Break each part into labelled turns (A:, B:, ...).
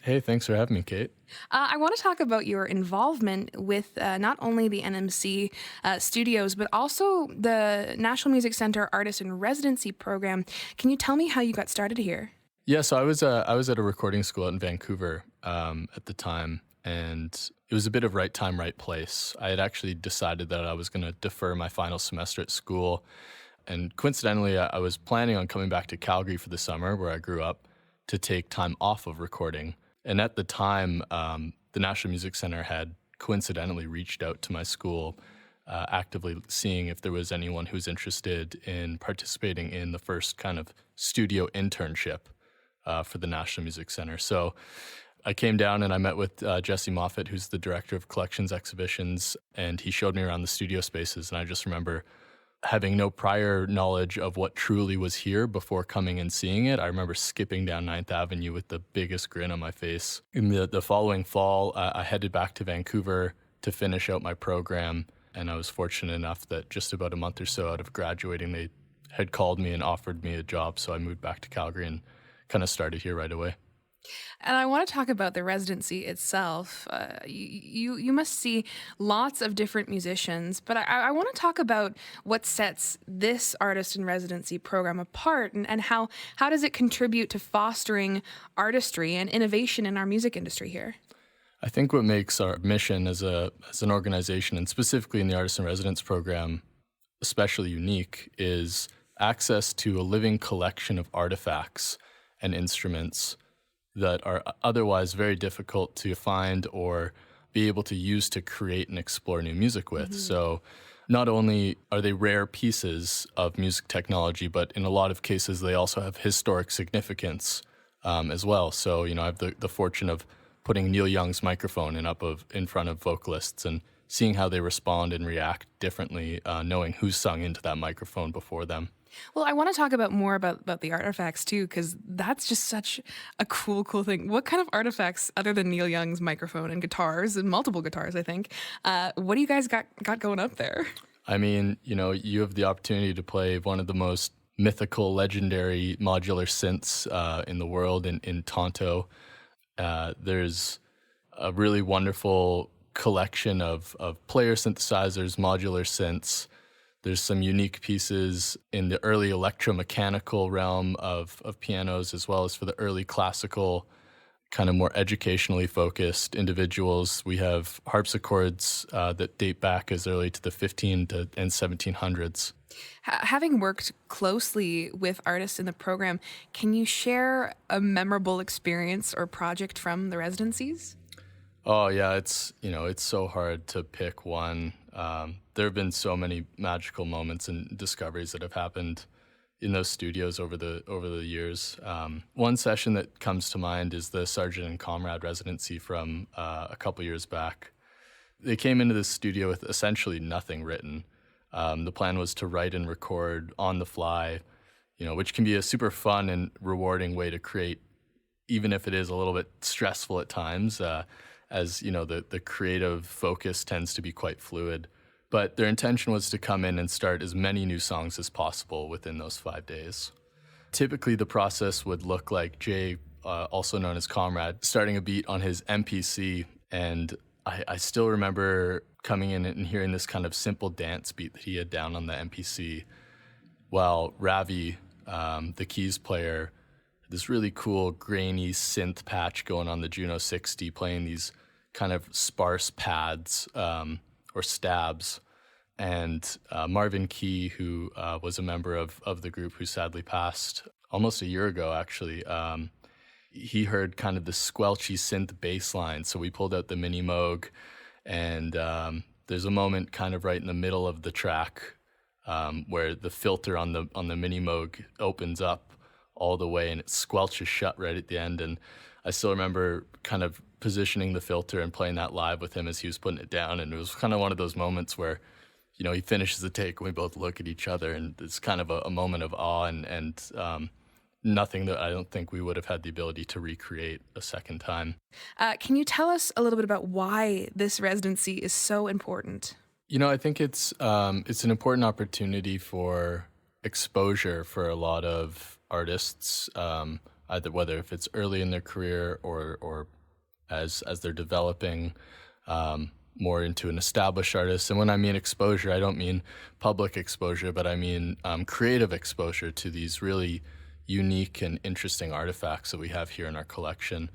A: Hey, thanks for having me, Kate.
B: I want to talk about your involvement with not only the NMC studios, but also the National Music Center Artist in Residency program. Can you tell me how you got started here?
A: Yeah, so I was at a recording school in Vancouver at the time, and it was a bit of right time, right place. I had actually decided that I was going to defer my final semester at school, and coincidentally, I was planning on coming back to Calgary for the summer, where I grew up, to take time off of recording. And at the time, the National Music Center had coincidentally reached out to my school, actively seeing if there was anyone who was interested in participating in the first kind of studio internship for the National Music Center. So I came down and I met with Jesse Moffat, who's the director of collections exhibitions, and he showed me around the studio spaces. And I just remember having no prior knowledge of what truly was here before coming and seeing it. I remember skipping down Ninth Avenue with the biggest grin on my face. In the following fall, I headed back to Vancouver to finish out my program, and I was fortunate enough that just about a month or so out of graduating, they had called me and offered me a job, so I moved back to Calgary and kind of started here right away.
B: And I want to talk about the residency itself. You must see lots of different musicians, but I want to talk about what sets this artist in residency program apart, and how does it contribute to fostering artistry and innovation in our music industry here?
A: I think what makes our mission as an organization, and specifically in the Artist in Residence program, especially unique, is access to a living collection of artifacts and instruments that are otherwise very difficult to find or be able to use to create and explore new music with. So not only are they rare pieces of music technology, but in a lot of cases, they also have historic significance as well. So, I have the fortune of putting Neil Young's microphone in front of vocalists and seeing how they respond and react differently, knowing who's sung into that microphone before them.
B: Well, I want to talk about more about the artifacts too, because that's just such a cool thing. What kind of artifacts, other than Neil Young's microphone and guitars and multiple guitars, I think, what do you guys got going up there?
A: I mean, you have the opportunity to play one of the most mythical, legendary modular synths in the world in Tonto. There's a really wonderful collection of player synthesizers, modular synths. There's some unique pieces in the early electromechanical realm of pianos, as well as for the early classical, kind of more educationally focused individuals. We have harpsichords that date back as early to the 1700s.
B: Having worked closely with artists in the program, can you share a memorable experience or project from the residencies?
A: Oh yeah, it's so hard to pick one. There have been so many magical moments and discoveries that have happened in those studios over the years. One session that comes to mind is the Sergeant and Comrade residency from a couple years back. They came into the studio with essentially nothing written. The plan was to write and record on the fly, which can be a super fun and rewarding way to create, even if it is a little bit stressful at times. As the creative focus tends to be quite fluid. But their intention was to come in and start as many new songs as possible within those 5 days. Typically, the process would look like Jay, also known as Comrade, starting a beat on his MPC. And I still remember coming in and hearing this kind of simple dance beat that he had down on the MPC, while Ravi, the keys player, this really cool grainy synth patch going on the Juno 60, playing these kind of sparse pads or stabs. And Marvin Key, who was a member of the group who sadly passed almost a year ago, actually, he heard kind of the squelchy synth bass line. So we pulled out the Mini Moog, and there's a moment kind of right in the middle of the track where the filter on the Mini Moog opens up all the way and it squelches shut right at the end. And I still remember kind of positioning the filter and playing that live with him as he was putting it down. And it was kind of one of those moments where, he finishes the take and we both look at each other, and it's kind of a moment of awe and nothing that I don't think we would have had the ability to recreate a second time.
B: Can you tell us a little bit about why this residency is so important?
A: I think it's an important opportunity for exposure for a lot of artists. either whether if it's early in their career or as they're developing more into an established artist. And when I mean exposure, I don't mean public exposure, but I mean creative exposure to these really unique and interesting artifacts that we have here in our collection.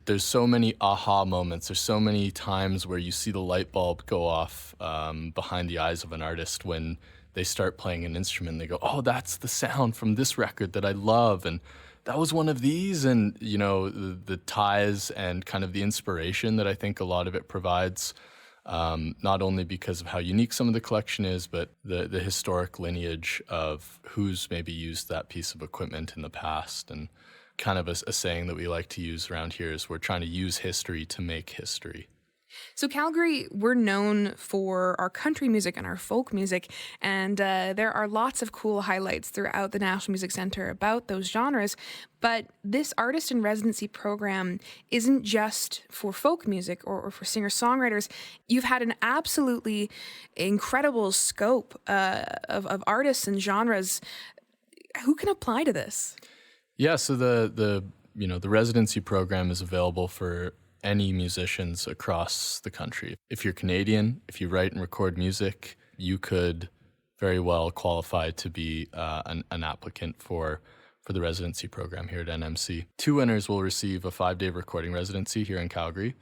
A: There's so many aha moments. There's so many times where you see the light bulb go off behind the eyes of an artist when they start playing an instrument. They go, oh, that's the sound from this record that I love. And that was one of these. And, you know, the ties and kind of the inspiration that I think a lot of it provides, not only because of how unique some of the collection is, but the historic lineage of who's maybe used that piece of equipment in the past. And kind of a saying that we like to use around here is we're trying to use history to make history.
B: So Calgary, we're known for our country music and our folk music, and there are lots of cool highlights throughout the National Music Centre about those genres. But this artist in residency program isn't just for folk music or for singer-songwriters. You've had an absolutely incredible scope of artists and genres. Who can apply to this?
A: Yeah, so the residency program is available for any musicians across the country. If you're Canadian, if you write and record music, you could very well qualify to be an applicant for the residency program here at NMC. 2 winners will receive a 5-day recording residency here in Calgary,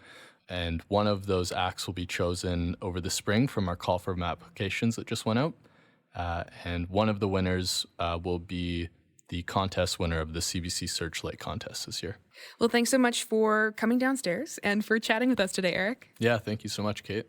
A: and one of those acts will be chosen over the spring from our call for applications that just went out, and one of the winners will be the contest winner of the CBC Searchlight contest this year.
B: Well, thanks so much for coming downstairs and for chatting with us today, Eric.
A: Yeah, thank you so much, Kate.